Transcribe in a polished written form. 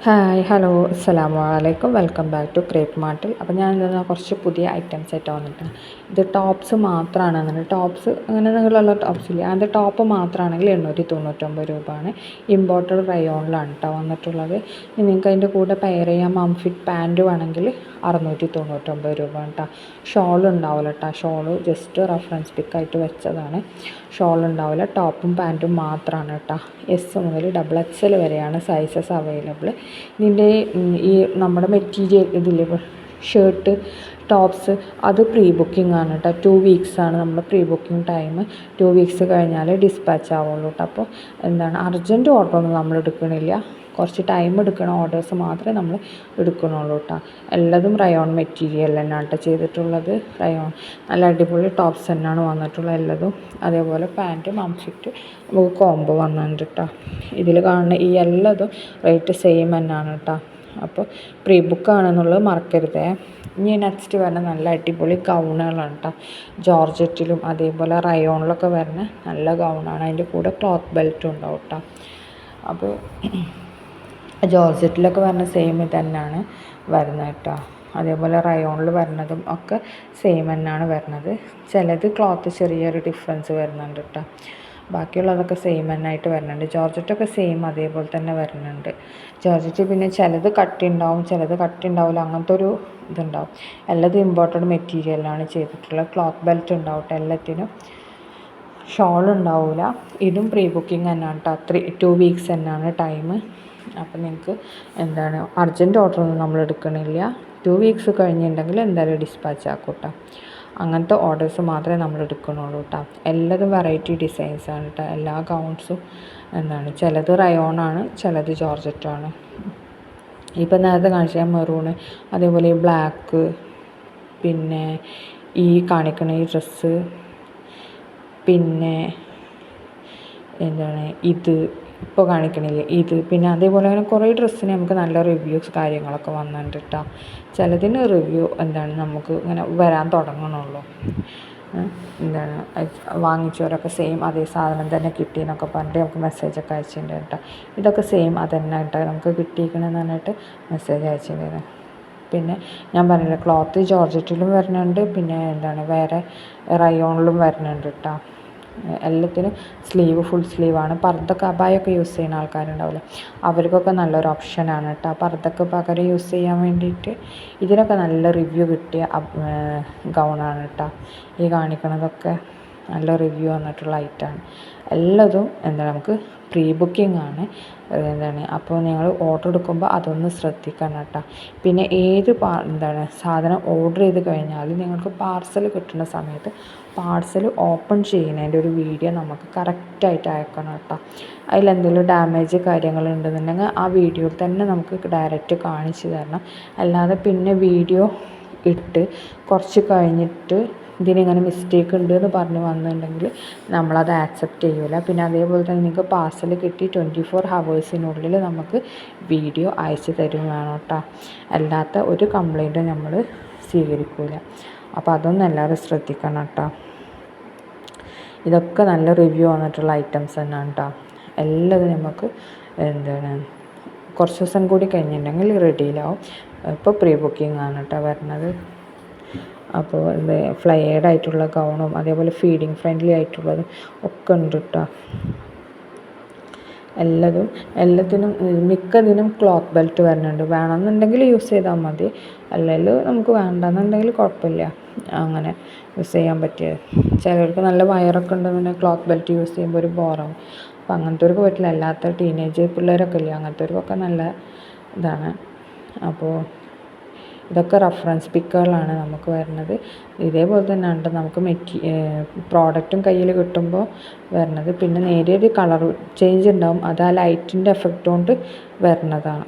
Hi hello അസ്സലാമു അലൈക്കും welcome back to crepe മാർട്ടിൽ. അപ്പോൾ ഞാൻ എന്താ കുറച്ച് പുതിയ ഐറ്റംസ് ആയിട്ട് വന്നിട്ടുണ്ട്. ഇത് ടോപ്സ് മാത്രമാണ്. അങ്ങനെ ടോപ്സ് അങ്ങനെ നിങ്ങളുള്ള ടോപ്സ് ഇല്ല, അത് ടോപ്പ് മാത്രമാണെങ്കിൽ 899 രൂപയാണ്. ഇമ്പോർട്ടഡ് റയോണിലാണ് കേട്ടോ വന്നിട്ടുള്ളത്. നിങ്ങൾക്ക് അതിൻ്റെ കൂടെ പെയർ ചെയ്യാൻ മംഫിറ്റ് പാൻറ്റ് വേണമെങ്കിൽ 699 രൂപ കേട്ടോ. ഷോൾ ഉണ്ടാവില്ല കേട്ടോ, ഷോള് ജസ്റ്റ് റെഫറൻസ് പിക്കായിട്ട് വെച്ചതാണ്. ഷോൾ ഉണ്ടാവില്ല, ടോപ്പും പാൻറ്റും മാത്രമാണ് കേട്ടോ. എസ് മുതൽ XXL വരെയാണ് സൈസസ് അവൈലബിൾ. ഇതിൻ്റെ ഈ നമ്മുടെ മെറ്റീരിയൽ ഇതിൽ ഷർട്ട് ടോപ്സ് അത് പ്രീ ബുക്കിംഗ് ആണ് കേട്ടോ. 2 വീക്സാണ് നമ്മുടെ പ്രീ ബുക്കിംഗ് ടൈം. 2 വീക്സ് കഴിഞ്ഞാൽ ഡിസ്പാച്ച് ആവുള്ളൂ കേട്ടോ. അപ്പോൾ എന്താണ് അർജൻറ്റ് ഓർഡറൊന്നും നമ്മൾ എടുക്കണില്ല, കുറച്ച് ടൈം എടുക്കണ ഓർഡേഴ്സ് മാത്രമേ നമ്മൾ എടുക്കണുള്ളൂ കേട്ടോ. എല്ലാതും റയോൺ മെറ്റീരിയൽ തന്നെയാണ് കേട്ടോ ചെയ്തിട്ടുള്ളത്. റയോൺ നല്ല അടിപൊളി ടോപ്സ് തന്നെയാണ് വന്നിട്ടുള്ളത് എല്ലാതും. അതേപോലെ പാൻറ്റ് മംഫിറ്റ് നമുക്ക് കോംബോ വന്നിട്ടുണ്ട് കേട്ടോ. ഇതിൽ കാണുന്ന ഈ എല്ലാതും റേറ്റ് സെയിം തന്നെയാണ് കേട്ടോ. അപ്പോൾ പ്രീ ബുക്കാണെന്നുള്ളത് മറക്കരുതേ. ഇനി നെക്സ്റ്റ് വരുന്ന നല്ല അടിപൊളി ഗൗണുകളാണ് കേട്ടോ. ജോർജറ്റിലും അതേപോലെ റയോണിലൊക്കെ വരുന്ന നല്ല ഗൗണാണ്. അതിൻ്റെ കൂടെ ക്ലോത്ത് ബെൽറ്റും ഉണ്ടാവും കേട്ടോ. അപ്പോൾ ജോർജറ്റിലൊക്കെ വരുന്ന സെയിം തന്നെയാണ് വരുന്നത് കേട്ടോ. അതേപോലെ റയോണിൽ വരുന്നതും ഒക്കെ സെയിം തന്നെയാണ് വരുന്നത്. ചിലത് ക്ലോത്ത് ചെറിയൊരു ഡിഫറൻസ് വരുന്നുണ്ട് കേട്ടോ. ബാക്കിയുള്ളതൊക്കെ സെയിം തന്നെ ആയിട്ട് വരുന്നുണ്ട്. ജോർജറ്റൊക്കെ സെയിം അതേപോലെ തന്നെ വരുന്നുണ്ട്. ജോർജറ്റ് പിന്നെ ചിലത് കട്ടി ഉണ്ടാവും, ചിലത് കട്ടി ഉണ്ടാവില്ല, അങ്ങനത്തെ ഒരു ഇതുണ്ടാവും. എല്ലാതും ഇമ്പോർട്ടഡ് മെറ്റീരിയലാണ് ചെയ്തിട്ടുള്ളത്. ക്ലോത്ത് ബെൽറ്റ് ഉണ്ടാവട്ടെ എല്ലാത്തിനും. ഷോൾ ഉണ്ടാവില്ല. ഇതും പ്രീ ബുക്കിംഗ് തന്നെയാണ് കേട്ടോ. 2 വീക്സ് തന്നെയാണ് ടൈം. അപ്പോൾ നിങ്ങൾക്ക് എന്താണ് അർജൻറ്റ് ഓർഡറൊന്നും നമ്മൾ എടുക്കണില്ല. 2 വീക്സ് കഴിഞ്ഞിട്ടുണ്ടെങ്കിൽ എന്തായാലും ഡിസ്പാച്ച് ആക്കും കേട്ടോ. അങ്ങനത്തെ ഓർഡേഴ്സ് മാത്രമേ നമ്മൾ എടുക്കണുള്ളൂ കേട്ടോ. എല്ലാതും വെറൈറ്റി ഡിസൈൻസാണ് കേട്ടോ. എല്ലാ ഗൗൺസും എന്താണ് ചിലത് റയോണാണ്, ചിലത് ജോർജറ്റാണ്. ഇപ്പം നേരത്തെ കാണിച്ച മെറൂണ്, അതേപോലെ ഈ ബ്ലാക്ക്, പിന്നെ ഈ കാണിക്കണ ഈ ഡ്രസ്സ്, പിന്നെ എന്താണ് ഇത് ഇപ്പോൾ കാണിക്കണില്ലേ ഇത്, പിന്നെ അതേപോലെ അങ്ങനെ കുറേ ഡ്രസ്സിന് നമുക്ക് നല്ല റിവ്യൂസ് കാര്യങ്ങളൊക്കെ വന്നിട്ടുണ്ട് കേട്ടോ. ചിലതിന് റിവ്യൂ എന്താണ് നമുക്ക് ഇങ്ങനെ വരാൻ തുടങ്ങണുള്ളൂ. എന്താണ് വാങ്ങിച്ചവരൊക്കെ സെയിം അതേ സാധനം തന്നെ കിട്ടിയെന്നൊക്കെ പറഞ്ഞിട്ട് നമുക്ക് മെസ്സേജൊക്കെ അയച്ചിട്ടുണ്ട് കേട്ടോ. ഇതൊക്കെ സെയിം അതന്നെ കേട്ടോ നമുക്ക് കിട്ടിയിരിക്കണമെന്ന് പറഞ്ഞിട്ട് മെസ്സേജ് അയച്ചിട്ടുണ്ടായിരുന്നു. പിന്നെ ഞാൻ പറഞ്ഞില്ല ക്ലോത്ത് ജോർജറ്റിലും വരുന്നുണ്ട്, പിന്നെ എന്താണ് വേറെ റയോണിലും വരുന്നുണ്ട് കേട്ടോ. എല്ലാത്തിനും സ്ലീവ് ഫുൾ സ്ലീവാണ്. പർദ്ദക്ക് അബായൊക്കെ യൂസ് ചെയ്യുന്ന ആൾക്കാരുണ്ടാവില്ല, അവർക്കൊക്കെ നല്ലൊരു ഓപ്ഷനാണ് കേട്ടോ. പർദ്ദക്ക് പകരം യൂസ് ചെയ്യാൻ വേണ്ടിയിട്ട് ഇതിനൊക്കെ നല്ല റിവ്യൂ കിട്ടിയ ഗൗണാണ് കേട്ടോ. ഈ കാണിക്കണതൊക്കെ നല്ല റിവ്യൂ വന്നിട്ടുള്ള ഐറ്റമാണ്. എല്ലാതും എന്താണ് നമുക്ക് പ്രീ ബുക്കിംഗ് ആണ്. എന്താണ് അപ്പോൾ നിങ്ങൾ ഓർഡർ എടുക്കുമ്പോൾ അതൊന്ന് ശ്രദ്ധിക്കണം കേട്ടോ. പിന്നെ ഏത് എന്താണ് സാധനം ഓർഡർ ചെയ്ത് കഴിഞ്ഞാൽ നിങ്ങൾക്ക് പാർസൽ കിട്ടുന്ന സമയത്ത് പാർസൽ ഓപ്പൺ ചെയ്യുന്നതിൻ്റെ ഒരു വീഡിയോ നമുക്ക് കറക്റ്റായിട്ട് അയക്കണം കേട്ടോ. അതിലെന്തെങ്കിലും ഡാമേജ് കാര്യങ്ങളുണ്ടെന്നുണ്ടെങ്കിൽ ആ വീഡിയോയിൽ തന്നെ നമുക്ക് ഡയറക്റ്റ് കാണിച്ചു തരണം. അല്ലാതെ പിന്നെ വീഡിയോ ഇട്ട് കുറച്ച് കഴിഞ്ഞിട്ട് ഇതിനിങ്ങനെ മിസ്റ്റേക്ക് ഉണ്ട് എന്ന് പറഞ്ഞ് വന്നിട്ടുണ്ടെങ്കിൽ നമ്മളത് ആക്സെപ്റ്റ് ചെയ്യില്ല. പിന്നെ അതേപോലെ തന്നെ നിങ്ങൾക്ക് പാർസൽ കിട്ടി 24 ഹവേഴ്സിനുള്ളിൽ നമുക്ക് വീഡിയോ അയച്ചു തരും വേണം കേട്ടോ. അല്ലാത്ത ഒരു കംപ്ലൈൻറ്റും നമ്മൾ സ്വീകരിക്കില്ല. അപ്പോൾ അതൊന്നും എല്ലാവരും ശ്രദ്ധിക്കണം കേട്ടോ. ഇതൊക്കെ നല്ല റിവ്യൂ വന്നിട്ടുള്ള ഐറ്റംസ് തന്നെയാണ് കേട്ടോ. എല്ലാതും നമുക്ക് എന്താണ് കുറച്ച് ദിവസം കൂടി കഴിഞ്ഞിട്ടുണ്ടെങ്കിൽ റെഡിയിലാവും. ഇപ്പോൾ പ്രീ ബുക്കിംഗ് ആണ് കേട്ടോ വരുന്നത്. അപ്പോൾ ഫ്ലയേഡ് ആയിട്ടുള്ള ഗൗണും അതേപോലെ ഫീഡിങ് ഫ്രണ്ട്ലി ആയിട്ടുള്ളതും ഒക്കെ ഉണ്ട് കേട്ടോ. എല്ലാത്തിനും മിക്കതിനും ക്ലോത്ത് ബെൽറ്റ് വരുന്നുണ്ട്. വേണമെന്നുണ്ടെങ്കിൽ യൂസ് ചെയ്താൽ മതി, അല്ലെങ്കിൽ നമുക്ക് വേണ്ടെന്നുണ്ടെങ്കിൽ കുഴപ്പമില്ല, അങ്ങനെ യൂസ് ചെയ്യാൻ പറ്റിയത്. ചിലർക്ക് നല്ല വയറൊക്കെ ഉണ്ടെന്നുണ്ടെങ്കിൽ ക്ലോത്ത് ബെൽറ്റ് യൂസ് ചെയ്യുമ്പോൾ ഒരു ബോറാവും. അപ്പോൾ അങ്ങനത്തെവർക്ക് പറ്റില്ല. അല്ലാത്ത ടീനേജ് പിള്ളേരൊക്കെ ഇല്ലേ, അങ്ങനത്തെവർക്കൊക്കെ നല്ല ഇതാണ്. അപ്പോൾ ഇതൊക്കെ റെഫറൻസ് പിക്കുകളാണ് നമുക്ക് വരുന്നത്. ഇതേപോലെ തന്നെ ഉണ്ട് നമുക്ക് പ്രോഡക്റ്റും കയ്യിൽ കിട്ടുമ്പോൾ വരുന്നത്. പിന്നെ നേരിയൊരു കളർ ചേഞ്ച് ഉണ്ടാവും, അത് ആ ലൈറ്റിൻ്റെ എഫക്റ്റ് കൊണ്ട് വരുന്നതാണ്.